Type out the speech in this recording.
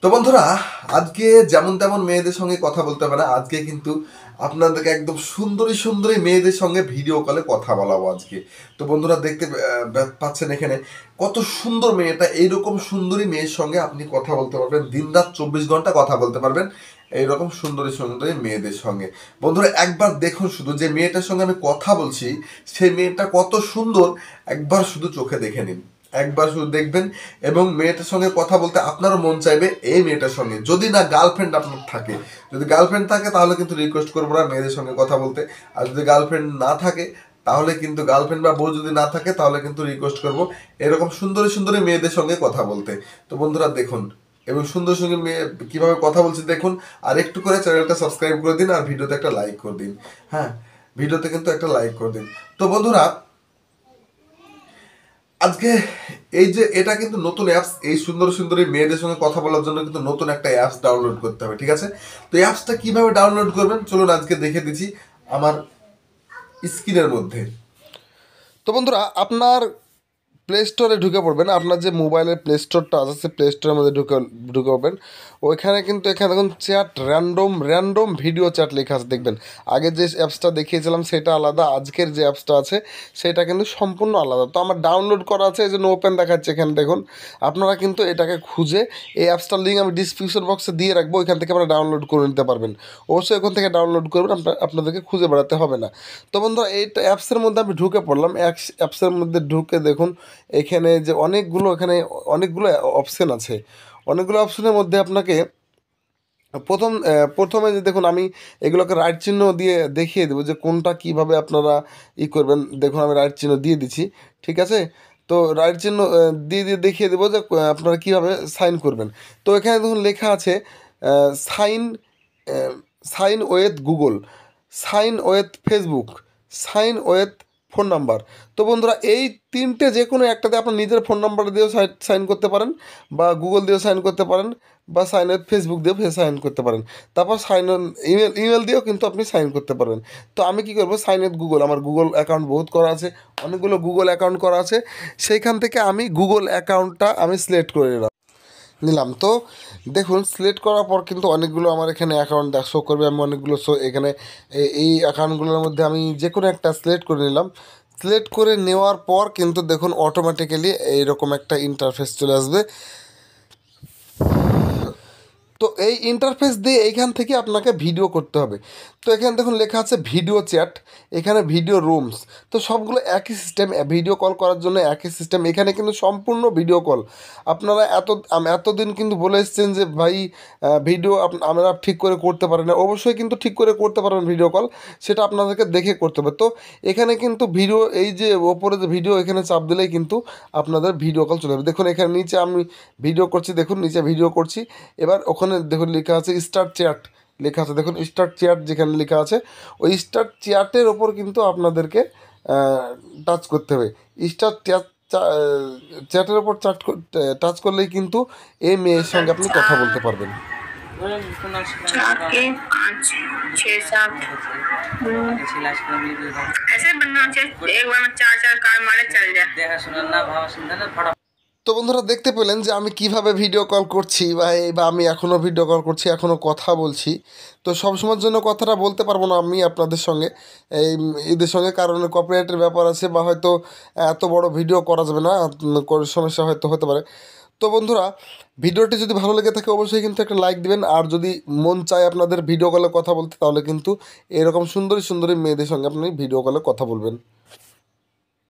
তো বন্ধুরা, আজকে যেমন তেমন মেয়েদের সঙ্গে কথা বলতে হবে না। আজকে কিন্তু আপনাদেরকে একদম সুন্দরী সুন্দরী মেয়েদের সঙ্গে ভিডিও কলে কথা বলাবো আজকে। তো বন্ধুরা, দেখতে পাচ্ছেন এখানে কত সুন্দর মেয়েটা। এইরকম সুন্দরী মেয়ের সঙ্গে আপনি কথা বলতে পারবেন, দিন রাত 24 ঘন্টা কথা বলতে পারবেন এইরকম সুন্দরী সুন্দরী মেয়েদের সঙ্গে। বন্ধুরা, একবার দেখুন শুধু, যে মেয়েটার সঙ্গে আমি কথা বলছি সেই মেয়েটা কত সুন্দর, একবার শুধু চোখে দেখে নিন। একবার শুধু দেখবেন এবং মেয়েটার সঙ্গে কথা বলতে আপনারও মন চাইবে এই মেয়েটার সঙ্গে। যদি না গার্লফ্রেন্ড আপনার থাকে, যদি গার্লফ্রেন্ড থাকে তাহলে কিন্তু রিকোয়েস্ট করবো না মেয়েদের সঙ্গে কথা বলতে। আর যদি গার্লফ্রেন্ড না থাকে তাহলে কিন্তু, গার্লফ্রেন্ড বা বউ যদি না থাকে তাহলে কিন্তু রিকোয়েস্ট করবো এরকম সুন্দরী সুন্দরী মেয়েদের সঙ্গে কথা বলতে। তো বন্ধুরা দেখুন, এবং সুন্দর সুন্দর মেয়ে কিভাবে কথা বলছে দেখুন। আর একটু করে চ্যানেলটা সাবস্ক্রাইব করে দিন, আর ভিডিওতে একটা লাইক করে দিন। হ্যাঁ, ভিডিওতে কিন্তু একটা লাইক করে দিন। তো বন্ধুরা, আজকে এই যে এটা কিন্তু নতুন অ্যাপস, এই সুন্দর সুন্দরী মেয়েদের সঙ্গে কথা বলার জন্য কিন্তু নতুন একটা অ্যাপস ডাউনলোড করতে হবে, ঠিক আছে? তো এই অ্যাপসটা কিভাবে ডাউনলোড করবেন চলুন আজকে দেখে দিচ্ছি আমার স্ক্রিনের মধ্যে। তো বন্ধুরা, আপনার প্লে স্টোরে ঢুকে পড়বেন। আপনার যে মোবাইলের প্লে স্টোরটা আছে সেই প্লে স্টোরের মধ্যে ঢুকে পড়বেন। ওইখানে কিন্তু এখানে দেখুন chat, random random video chat লেখা আছে, দেখবেন। আগে যে অ্যাপসটা দেখিয়েছিলাম সেটা আলাদা, আজকের যে অ্যাপসটা আছে সেটা কিন্তু সম্পূর্ণ আলাদা। তো আমার ডাউনলোড করা আছে, এই জন্য ওপেন দেখাচ্ছে এখানে দেখুন। আপনারা কিন্তু এটাকে খুঁজে, এই অ্যাপসটার লিঙ্ক আমি ডিসক্রিপশন বক্সে দিয়ে রাখবো, ওইখান থেকে আপনারা ডাউনলোড করে নিতে পারবেন। অবশ্যই ওখান থেকে ডাউনলোড করবেন, আপনাদেরকে খুঁজে বেড়াতে হবে না। তো বন্ধুরা, এইটা অ্যাপসের মধ্যে আমি ঢুকে পড়লাম। অ্যাপসের মধ্যে ঢুকে দেখুন এখানে যে অনেকগুলো অপশন আছে। অনেকগুলো অপশনের মধ্যে আপনাকে প্রথমে যে দেখুন, আমি এগুলোকে রাইট চিহ্ন দিয়ে দেখিয়ে দেবো যে কোনটা কিভাবে আপনারা করবেন। দেখুন আমি রাইট চিহ্ন দিয়ে দিচ্ছি, ঠিক আছে? তো রাইট চিহ্ন দিয়ে দিয়ে দেখিয়ে দেবো যে আপনারা কীভাবে সাইন করবেন। তো এখানে দেখুন লেখা আছে sign sign with Google, sign with Facebook, sign with phone number. তো বন্ধুরা, এই তিনটে যে কোনো একটাতে আপনার নিজের ফোন নাম্বার দিয়েও সাইন করতে পারেন, বা গুগল দিয়েও সাইন করতে পারেন, বা সাইন উইথ ফেসবুক দিয়েও সাইন করতে পারেন। তারপর সাইন অন ইমেল দিয়েও কিন্তু আপনি সাইন করতে পারবেন। তো আমি কী করবো, সাইন উইথ গুগল, আমার গুগল অ্যাকাউন্ট বহুত করা আছে, অনেকগুলো গুগল অ্যাকাউন্ট করা আছে। সেইখান থেকে আমি গুগল অ্যাকাউন্টটা আমি সিলেক্ট করে নিলাম। তো দেখুন, সিলেক্ট করার পর কিন্তু অনেকগুলো আমার এখানে অ্যাকাউন্ট শো করবে। আমি অনেকগুলো এখানে এই অ্যাকাউন্টগুলোর মধ্যে আমি যে কোনো একটা সিলেক্ট করে নিলাম। সিলেক্ট করে নেওয়ার পর কিন্তু দেখুন অটোমেটিক্যালি এইরকম একটা ইন্টারফেস চলে আসবে। তো এই ইন্টারফেস দিয়ে এইখান থেকে আপনাকে ভিডিও করতে হবে। তো এখানে দেখুন লেখা আছে ভিডিও চ্যাট, এখানে ভিডিও রুমস। তো সবগুলো একই সিস্টেম, ভিডিও কল করার জন্য একই সিস্টেম। এখানে কিন্তু সম্পূর্ণ ভিডিও কল। আপনারা এতদিন কিন্তু বলে এসেছেন যে ভাই ভিডিও আমরা ঠিক করে করতে পারি না। অবশ্যই কিন্তু ঠিক করে করতে পারবেন ভিডিও কল, সেটা আপনাদেরকে দেখে করতে হবে। তো এখানে কিন্তু ভিডিও, এই যে ওপরে যে ভিডিও, এখানে চাপ দিলেই কিন্তু আপনাদের ভিডিও কল চলে যাবে। দেখুন এখানে নিচে আমি ভিডিও করছি, দেখুন নিচে ভিডিও করছি। এবার ওখানে দেখুন লেখা আছে স্টার্ট চ্যাট, লেখা আছে দেখুন স্টার্ট চ্যাট, যেখানে লেখা আছে ওই স্টার্ট চ্যাটের ওপর কিন্তু আপনাদেরকে টাচ করতে হবে। স্টার্ট চ্যাটের ওপর টাচ করলেই কিন্তু এই মেয়ের সঙ্গে আপনি কথা বলতে পারবেন। 4 3 5 6 7 ऐसे बनना चाहिए, एक बार में 4 4 कार मारे चल जाए। देखा सुना ना भाव सुनता ना फटा। তো বন্ধুরা, দেখতে পেলেন যে আমি কিভাবে ভিডিও কল করছি, বা আমি এখনও ভিডিও কল করছি, এখনও কথা বলছি। তো সবসময়ের জন্য কথাটা বলতে পারবো না আমি আপনাদের সঙ্গে, এদের সঙ্গে, কারণ কপিরাইটের ব্যাপার আছে, বা হয়তো এত বড় ভিডিও করা যাবে না, কোনো সমস্যা হয়তো হতে পারে। তো বন্ধুরা, ভিডিওটি যদি ভালো লেগে থাকে অবশ্যই কিন্তু একটা লাইক দিবেন। আর যদি মন চায় আপনাদের ভিডিও কলে কথা বলতে, তাহলে কিন্তু এরকম সুন্দরী সুন্দরী মেয়েদের সঙ্গে আপনি ভিডিও কলে কথা বলবেন।